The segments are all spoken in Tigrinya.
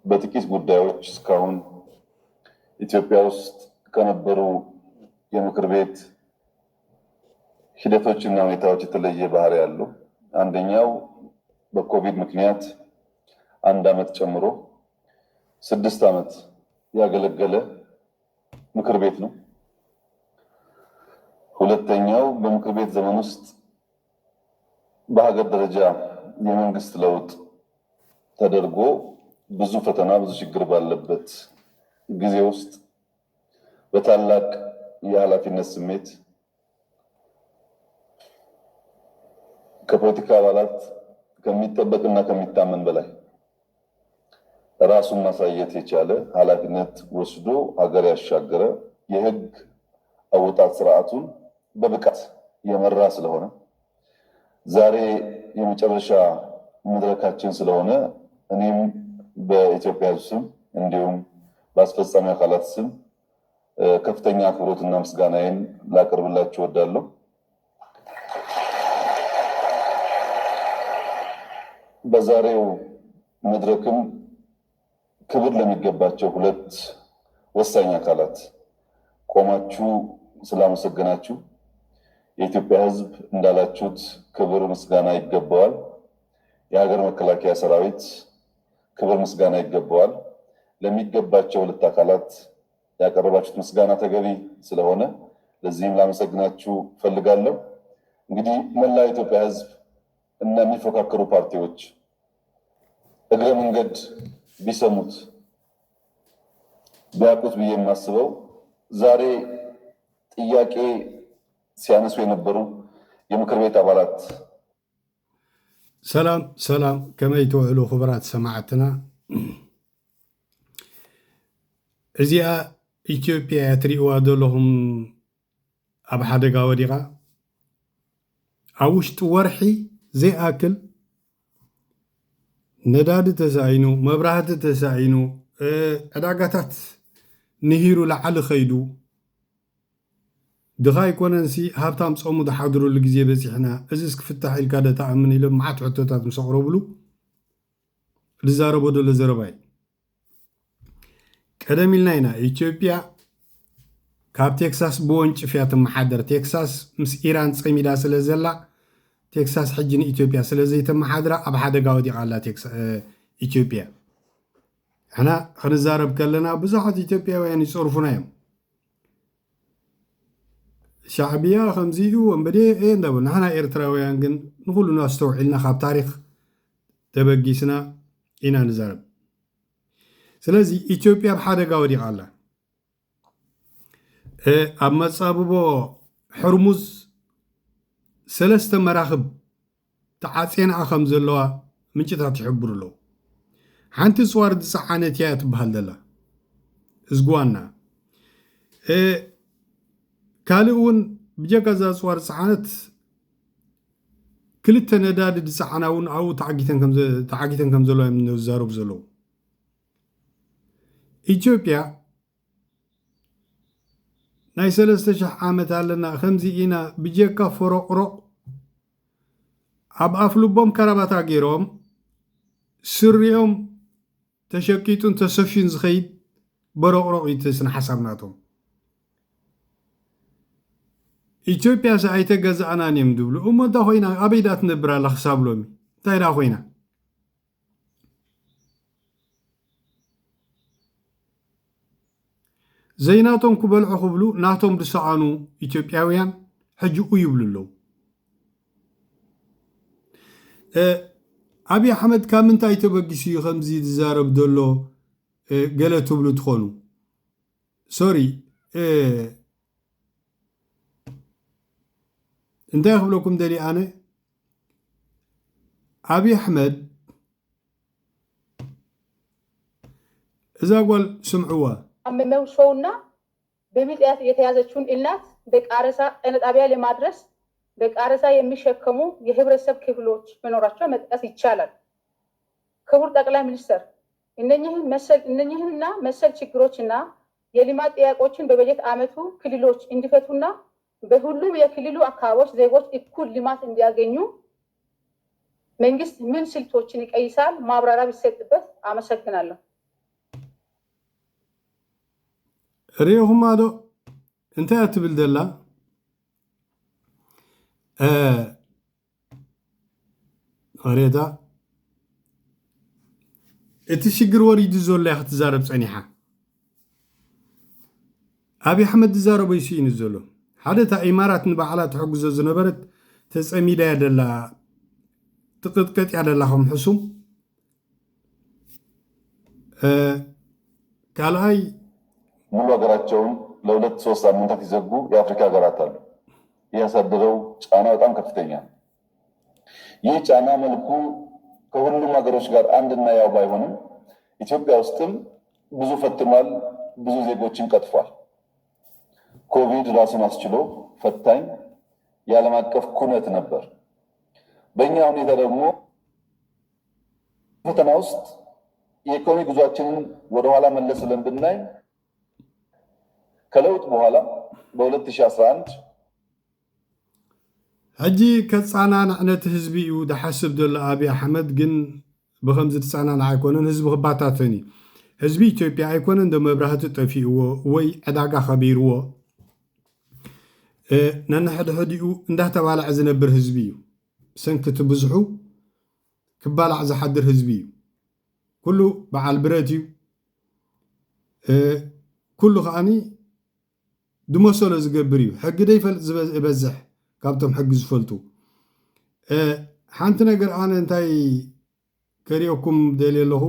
በጥቂት ጉዳዮች እስካሁን ኢትዮጵያ ውስጥ ከነበሩ የምክር ቤት ሂደቶችና ሁኔታዎች የተለየ ባህሪ ያለው አንደኛው በኮቪድ ምክንያት 1 ዓመት ጨምሮ 6 ዓመት ያገለገለ ምክር ቤት ነው። ሁለተኛው በምክር ቤት ዘመን ውስጥ በሀገር ደረጃ የመንግስት ለውጥ ተደርጎ ብዙ ፈተና ብዙ ችግር ባለበት ጊዜ ውስጥ በታላቅ የኃላፊነት ስሜት ከፖለቲካ አባላት ከሚጠበቅና ከሚታመን በላይ ራሱን ማሳየት የቻለ ኃላፊነት ወስዶ ሀገር ያሻገረ የህግ አወጣጥ ስርዓቱን በብቃት የመራ ስለሆነ ዛሬ የመጨረሻ መድረካችን ስለሆነ እኔም በኢትዮጵያ ስም እንዲሁም በአስፈጻሚ አካላት ስም ከፍተኛ አክብሮትና ምስጋናዬን ላቀርብላችሁ እወዳለሁ። በዛሬው መድረክም ክብር ለሚገባቸው 2 ወሳኝ አካላት ቆማችሁ ስላመሰገናችሁ የኢትዮጵያ ሕዝብ እንዳላችሁት ክብር ምስጋና ይገባዋል። የሀገር መከላከያ ሰራዊት ክብር ምስጋና ይገባዋል። ለሚገባቸው 2 አካላት ያቀረባችሁት ምስጋና ተገቢ ስለሆነ ለዚህም ላመሰግናችሁ ፈልጋለሁ። እንግዲህ መላ የኢትዮጵያ ሕዝብ እና የሚፎካከሩ ፓርቲዎች እግረ መንገድ ቢሰሙት ቢያውቁት ብዬ የማስበው ዛሬ ጥያቄ ሲያነሱ የነበሩ የምክር ቤት አባላት ሰላም ከመይ ትውዕሉ ክቡራት ሰማዕትና እዚኣ ኢትዮጵያ ትሪእዋ ዘለኹም ኣብ ሓደጋ ወዲቓ ኣብ ውሽጢ ወርሒ ዘይኣክል ነዳዲ ተሳኢኑ መብራህቲ ተሳኢኑ ዕዳጋታት ንሂሩ ላዕሊ ኸይዱ ድኻ ይኮነንሲ ሃብታም ጾሙ ዝሓድሩሉ ግዜ በፂሕና እዚ እስክፍታሕ ኢልካ ዶ ተኣምን ኢሎም መዓት ሕቶታት ምስ ኣቕረብሉ ዝዛረቦ ደሎ ዘረባ እዩ። ቀደም ኢልና ኢና ኢትዮጵያ ካብ ቴክሳስ ብወንጭፍ እያ ትመሓደር። ቴክሳስ ምስ ኢራን ፀሚዳ ስለ ዘላ ቴክሳስ ሕጂ ንኢትዮጵያ ስለ ዘይተመሓድራ ኣብ ሓደጋ ወዲቓ ኣላ ኢትዮጵያ። ሕና ክንዛረብ ከለና ብዙሓት ኢትዮጵያውያን ይፀርፉና እዮም። ሻዕብያ ከምዚኡ ወንበዴ እንዳብል ንሕና ኤርትራውያን ግን ንኩሉ ናስተውዒልና ካብ ታሪክ ተበጊስና ኢና ንዛረብ። ስለዚ ኢትዮጵያ ኣብ ሓደጋ ወዲቓ ኣላ። ኣብ መፃብቦ ሕርሙዝ 3 መራኽብ ተዓፅንዓ ከም ዘለዋ ምንጭታት ይሕብሩ ኣለዉ። ሓንቲ ፅዋር ዝፀዓነት እያ ትበሃል ዘላ እዝግዋና ካልእ እውን ብጀጋ ዛ ፅዋር ፀዓነት 2 ነዳዲ ዝፀዓና እውን ኣብኡ ተዓጊተን ከም ዘለዋ እዮም ዝዛረቡ ዘለዉ። ኢትዮጵያ ናይ 3000 ዓመት ኣለና ከምዚ ኢና ብጀካ ፈሮቕሮቕ ኣብ ኣፍልቦም ከረባታ ገይሮም ስሪኦም ተሸቂጡን ተሰፊዩን ዝኸይድ በሮቕሮቕ ይትስን ሓሳብናቶም ኢትዮጵያ ኣይተገዛእናን እዮም ድብሉ እሞ እንታ ኮይና ኣበይ ዳ ትነብር ኣላ ክሳብ ሎሚ እንታይ ዳ ኮይና? ዘይናቶም ክበልዑ ክብሉ ናቶም ዝሰኣኑ ኢትዮጵያውያን ሕጂ ይብሉ ኣለዉ። ኣብይ ኣሕመድ ካብ ምንታይ ተበጊሱ እዩ ከምዚ ዝዛረብ ዘሎ ገለ ትብሉ ትኾኑ። ሶሪ እንታይ ክብለኩም ደሊ ኣነ ኣብይ ኣሕመድ እዛ ጓል ስምዕዋ መውሾውና በሚጥያት የተያዘችውን እናት በቃረሳ ጤና ጣቢያ ለማድረስ በቃረሳ የሚሸከሙ የህብረተሰብ ክፍሎች መኖራቸው መጥቀስ ይቻላል። ክቡር ጠቅላይ ሚኒስትር እነኚህንና መሰል ችግሮችና የልማት ጥያቄዎችን በበጀት ዓመቱ ክልሎች እንዲፈቱና በሁሉም የክልሉ አካባቢዎች ዜጎች እኩል ልማት እንዲያገኙ መንግስት ምን ስልቶችን ይቀይሳል? ማብራሪያ ቢሰጥበት። አመሰግናለሁ። ريهم هذا انت اتبل دلا غريدا اتشجر وريد زول يا تزارب صنيحه أبي أحمد زارو بيسين الزلو حدث إمارات نبعلات حجز زنبرت تسمي ده دلا تقطقت على لهم حسوم قال هاي ሙሉ ሀገራቸውን ለሁለት ሶስት ሳምንታት ይዘጉ የአፍሪካ ሀገራት አሉ። ያሳደረው ጫና በጣም ከፍተኛ። ይህ ጫና መልኩ ከሁሉም ሀገሮች ጋር አንድና ያው ባይሆንም ኢትዮጵያ ውስጥም ብዙ ፈትኗል፣ ብዙ ዜጎችን ቀጥፏል። ኮቪድ ራሱን አስችሎ ፈታኝ የዓለም አቀፍ ኩነት ነበር። በእኛ ሁኔታ ደግሞ ፈተና ውስጥ የኢኮኖሚ ጉዟችንን ወደኋላ መለስ ብለን ብናይ ከለውጥ በኋላ በ2011 ሕጂ ከፃናን ዕነት ህዝቢ እዩ ድሓስብ ዘሎ ኣብይ ኣሕመድ ግን ብከምዚ ትፃናን ኣይኮነን ህዝቢ ክባታተን እዩ ህዝቢ ኢትዮጵያ ኣይኮነን ዶ መብራህቲ ጠፊእዎ ወይ ዕዳጋ ከቢርዎ ነንሕድሕዲኡ እንዳተባልዕ ዝነብር ህዝቢ እዩ ሰንኪቲ ብዙሑ ክባላዕ ዝሓድር ህዝቢ እዩ ኩሉ በዓል ብረት እዩ ኩሉ ከዓኒ ድመሰሎ ዝገብር እዩ ሕጊ ደይፈልጥ ዝበዝሕ ካብቶም ሕጊ ዝፈልጡ ሓንቲ ነገር ኣነ እንታይ ከሪኦኩም ደልየ ኣለኹ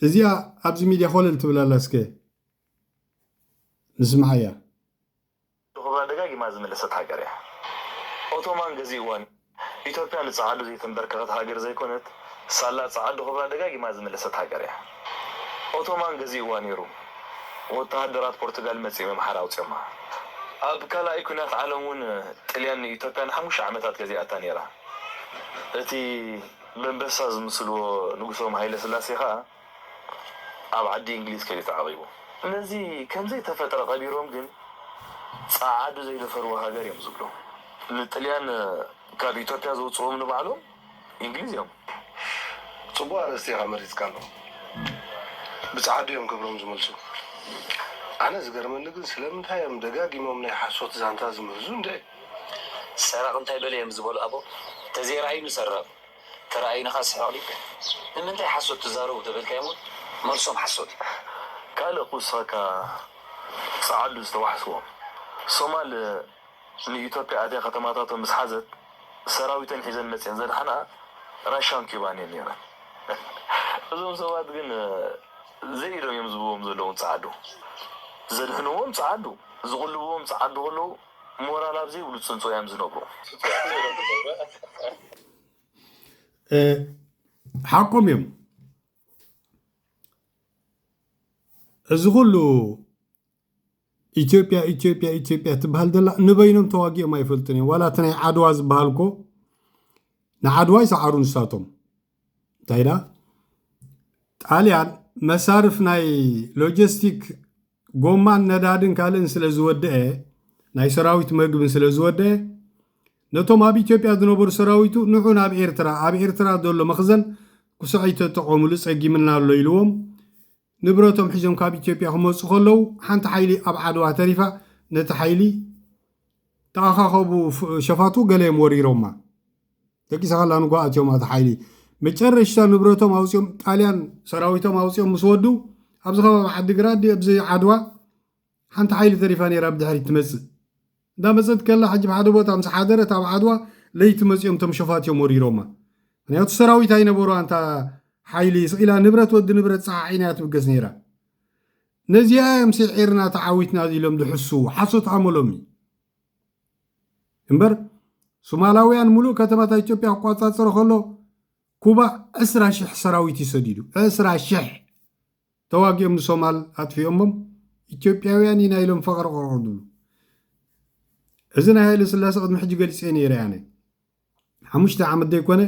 እዚኣ ኣብዚ ሚድያ ኮለል ትብላላ እስከ نسمع يا هو دقاقي ما زملست هاجر يا اوتومان غزيوان ኢትዮጵያ ለጻዓዱ ዘይተንበርከት ሀገር ዘይኮነት ሳላ ጻዓዱ هو دقاقي ما زملست هاجر يا اوتومان غزيوان يرو ወታደራት ፖርቱጋል መጽየም ሓራው ጽማ ኣብ ካላይ ኩናት ዓለሙን ጣልያን ኢትዮጵያን 5 ዓመታት ገዚኣታ ነራ እቲ በንበሳ ዝምስልዎ ንጉሶም ሃይለ ስላሴ ኻ ኣብ ዓዲ እንግሊዝ ከሊ ተዓቂቡ እነዚህ ከምዘይ ተፈጠረ ቀቢሮም ግን ጻዓዱ ዘይለፈርዎ ሀገር እዮም ዝብሉ ለጣልያን ካብ ኢትዮጵያ ዘውጽኦም ንባዕሎም እንግሊዝ እዮም ጽቡቅ አረስቲ ሀመሪት ካሎ ብጻዓዱ እዮም ክብሮም ዝመልሱ አነ ዝገርመኒ ግን ስለምንታይም ደጋጊሞም ናይ ሓሶት ዛንታ ዝመዙ እንደ ሰራቅ እንታይ በለ እዮም ዝበሉ ኣቦ ተዘራይኑ ሰራቅ ተራእይና ካስሐሊ ንምንታይ ሓሶት ተዛረቡ ተበልካይሞ መልሶም ሓሶት قال قصاكا صعدوا استوحسوا صومال لإثيوبيا أدي ختماتهم مسحزت سراويتن حزن مسين زين حنا راشان كيباني نيرا أزوم سواد جن زيرو يمزبوهم زلون صعدوا زلحنوهم صعدوا زغلوهم صعدوا غلو مورا لابزي ولسنسو يمزنوبو حقهم يوم እዚ ኩሉ ኢትዮጵያ ትበሃል ደላ ንበይኖም ተዋጊኦም ኣይፈልጡን እዮም ዋላ እቲ ናይ ዓድዋ ዝበሃልኮ ንዓድዋ ይሰዓሩ ንሳቶም እንታይ ዳ ጣልያን መሳርፍ ናይ ሎጂስቲክ ጎማን ነዳድን ካልእን ስለ ዝወድአ ናይ ሰራዊት መግብን ስለ ዝወድአ ነቶም ኣብ ኢትዮጵያ ዝነበሩ ሰራዊቱ ንዑ ናብ ኤርትራ ዘሎ መኽዘን ክስዒ ተጠቐሙሉ ፀጊምና ኣሎ ኢልዎም ንብረቶም ሒዞም ካብ ኢትዮጵያ ክመፁ ከለዉ ሓንቲ ሓይሊ ኣብ ዓድዋ ተሪፋ ነቲ ሓይሊ ተኣኻኸቡ ሸፋቱ ገለዮም ወሪሮማ ደቂሳ ከላ ንጓኣትዮም ኣቲ ሓይሊ መጨረሻ ንብረቶም ኣውፅኦም ጣልያን ሰራዊቶም ኣውፅኦም ምስ ወዱ ኣብዚ ከባቢ ዓዲግራት ኣብዚ ዓድዋ ሓንቲ ሓይሊ ተሪፋ ነራ ብድሕሪት ትመፅእ እንዳመፀት ከላ ሕጂ ብሓደ ቦታ ምስ ሓደረት ኣብ ዓድዋ ለይቲ መፅኦም ቶም ሸፋትዮም ወሪሮማ ምክንያቱ ሰራዊት ኣይነበሩ ኣንታ ሓይሊ ስኢላ ንብረት ወዲ ንብረት ፀዓዒና ትብገስ ነይራ ነዚኣ ምስዒርና ተዓዊትና ኢሎም ዝሕሱ ሓሶት ኣመሎም እምበር ሶማላውያን ሙሉእ ከተማታት ኢትዮጵያ ክቆፃፀሮ ከሎ ኩባ 20,000 ሰራዊት ይሰዲዱ 20,000 ተዋጊኦም ንሶማል ኣጥፊኦሞም ኢትዮጵያውያን ኢና ኢሎም ፈቅር ቆርቆዱ እዚ ናይ ሃይለ ስላሴ ቅድሚ ሕጂ ገልፂ ነይረ ያነ 5 ዓመት ዘይኮነ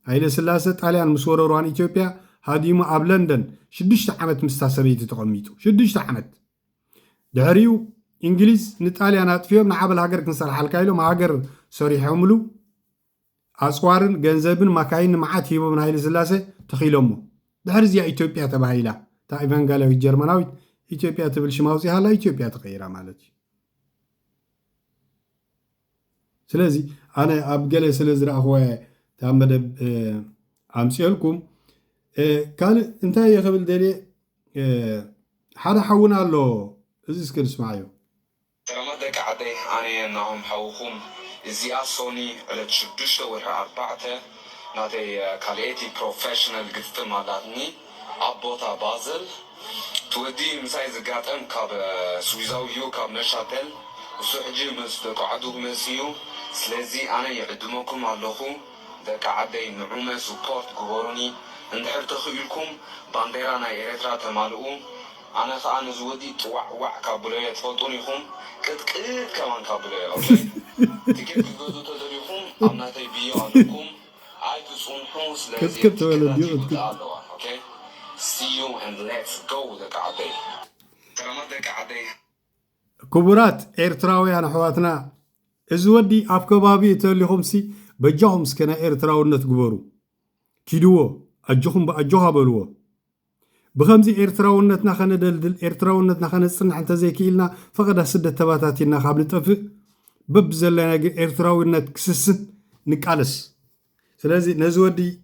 ሃይለ ስላሴ ጣልያን ምስ ወረሯን ኢትዮጵያ ሃዲሙ ኣብ ለንደን 6 ዓመት ምስ ታሰበይቲ ተቐሚጡ 6 ዓመት ድሕሪኡ እንግሊዝ ንጣልያን ኣጥፊኦም ንዓበል ሃገር ክንሰርሓልካ ኢሎም ሃገር ሰሪሖምሉ ኣፅዋርን ገንዘብን ማካይን መዓት ሂቦም ሃይለ ስላሴ ተኺሎሞ ድሕሪ እዚኣ ኢትዮጵያ ተባሂላ تا إيفانجاليوي جرمناوي إثيوبيا تبل شماوزي هلا إثيوبيا تغيرها مالتي سلازي أنا أبقى سلازي رأخوة تعمد أمسيلكم كان انتهى يا خبل دالي حدا حونا له إزيس كل اسمعيو ترمدك عدي أنا نعم حوكم إزي أصوني على تشدوشة ورها أربعة ناتي كاليتي بروفيشنال قفت مالاتني أبوتا بازل تودي مساي زقاتن كاب سويزاويو كاب نشاتل وسحجي مستقعدو مسيو سلازي أنا يعدمكم اللهو دك عدي نعومة سبورت قبورني اندحر تخيلكم بانديرانا إيرترا تمالؤو أنا خان زودي توع كابولية تفوتونيكم كت كمان كابولية أوكي تكيف تقولوا تدريكم أنا تبيه عنكم عايز تصونحون سلازي كت ولد أوكي see you and let's go دك عدي ترمدك عدي كبرات إيرتراويان أحواتنا إزودي أفكبابي توليهم سي بجاهم سكنا إيرتراونا تقبروا كيدوو أجوهم بأجوها بلوو بخمزي إيرتراونتنا خنا دلدل إيرتراونتنا خنا صنع أنت زي كيلنا فقد سد تباتاتنا خابل طفق ببزل لنا إيرتراونت كسسن نكالس سلازي نزودي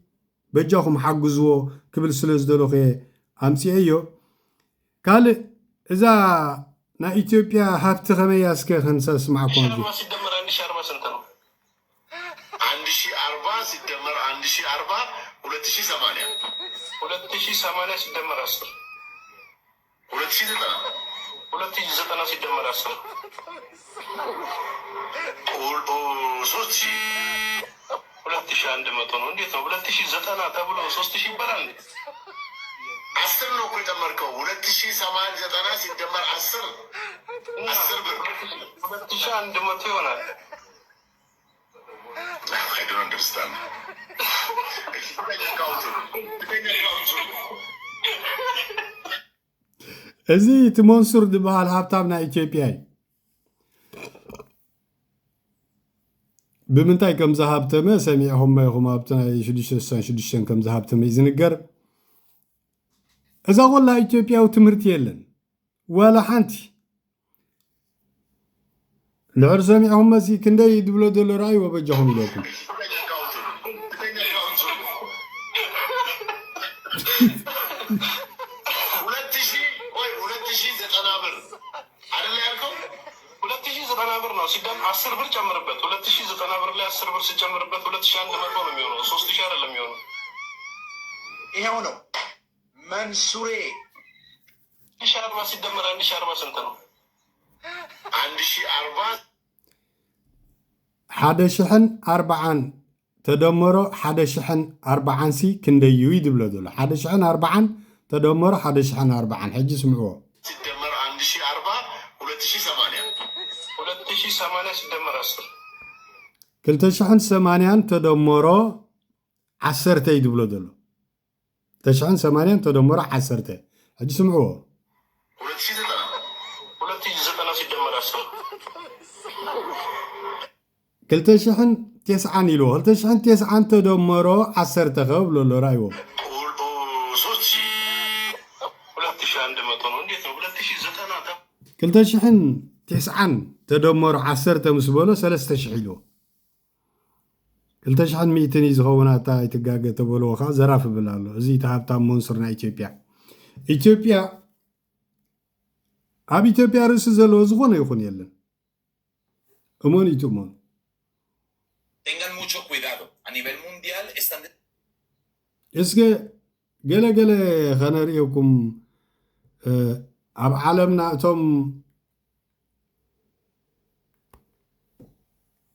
بجاهم حقزو كبل سلز دلوخي أمسي أيو قال إذا نا إثيوبيا هابت خمياس كخنساس معكم دي عندشي 4 سيدمر عندشي 4 2008 2008 سيدمر 10 2009 سيدمر 10 2100 ነው እንዴት ነው 2090 ተብሎ 3000 ይባላል 10 ነው እኮ የተመርከው 2089 ሲደመር 10 ብር 2100 ይሆናል I don't understand. እዚ ትመንሱር ዝበሃል ሃብታምና ኢትዮጵያ ብምንታይ ከም ዝሃብተመ ሰሚዕኹም ኢኹም ኣብቲ ናይ 666 ከም ዝሃብተመ ዝንገር እዛ ቆላ ኢትዮጵያዊ ትምህርቲ የለን ወላ ሓንቲ ልዕር ሰሚዕኹም መሲ ክንደይ ድብሎ ዘሎ ረኣዩ ወበጃኹም ኢለኩም ሲደም 10 ብር ጨምርበት 2090 ብር ላይ 10 ብር ሲጨምርበት 2100 ነው የሚሆነው 3000 አይደለም የሚሆነው ይሄው ነው መንሱሬ 1040 ሲደመር 1040 ስንት ነው 1040 ተደምሮ 1040 ሲ ክንደዩ ይድብሎ ዘሎ 1040 ተደምሮ 1040 ሕጂ ስምዕዎ ሲደመር 1040 2080 ሲደመር 10 280 ተደምሮ 10 ይድብሎ ዘሎ 280 ተደምሮ 10 ሕጂ ስምዕዎ 2090 ሲደመር 10 290 ኢልዎ 290 ተደምሮ 10 ከብሎ ሎ ራይዎ 2100 ነው እንዴት ነው 2090 290 ተደምሮ 10 ምስ በሎ 3000 ኢልዎ 200 ዝኸውናታ ይትጋገ ተበሎ ኻ ዘራፍ ብላሎ እዚ ተሃብታም መንሱርና ኢትዮጵያ ኣብ ኢትዮጵያ ርእሲ ዘሎ ዝኾነ ይኹን የለን እሞን ይትሞን Tengan mucho cuidado. A nivel mundial están... اسكي ገለ خنريكم ኣብ ዓለምና እቶም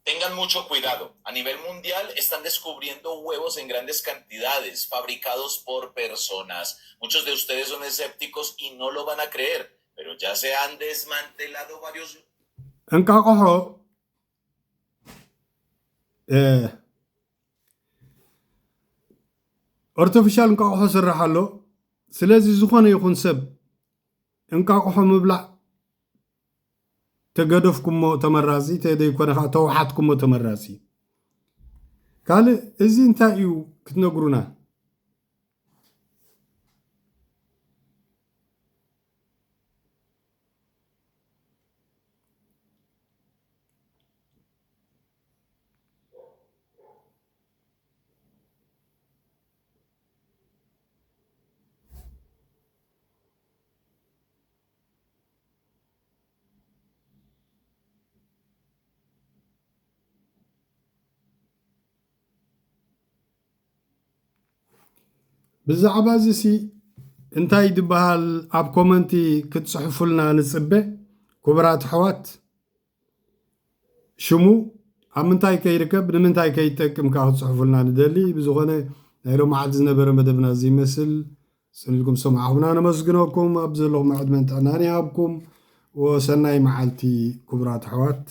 Tengan mucho cuidado. A nivel mundial están descubriendo huevos en grandes cantidades, fabricados por personas. Muchos de ustedes son escépticos y no lo van a creer, pero ya se han desmantelado varios... እንቃቆሖ ارتفيشال እንቃቆሖ ስራሓሎ ስለዚ ዝኾነ ይኹን ሰብ እንቃቆሖ ምብላዕ ተገደፍኩሞ ተመራፂ ተደይኮነ ተውሓትኩሞ ተመራፂ ካልእ እዚ እንታይ እዩ ክትነግሩና ብዛዕባ እዚ እንታይ ድበሃል ኣብ ኮመንቲ ክትጽሕፉልና ንጽበ ክቡራት ኣሕዋት ሽሙ ኣብ ምንታይ ከይርከብ ንምንታይ ከይጠቅም ካብ ክትጽሕፉልና ንደሊ ብዝኾነ ናይ ሎም መዓልቲ ዝነበረ መደብና እዚ ይመስል ጽንልኩም ሰማዕኹምና ነመስግነኩም ኣብ ዘለኹም ዕድመን ጥዕና ይሃብኩም ወሰናይ መዓልቲ ክቡራት ኣሕዋት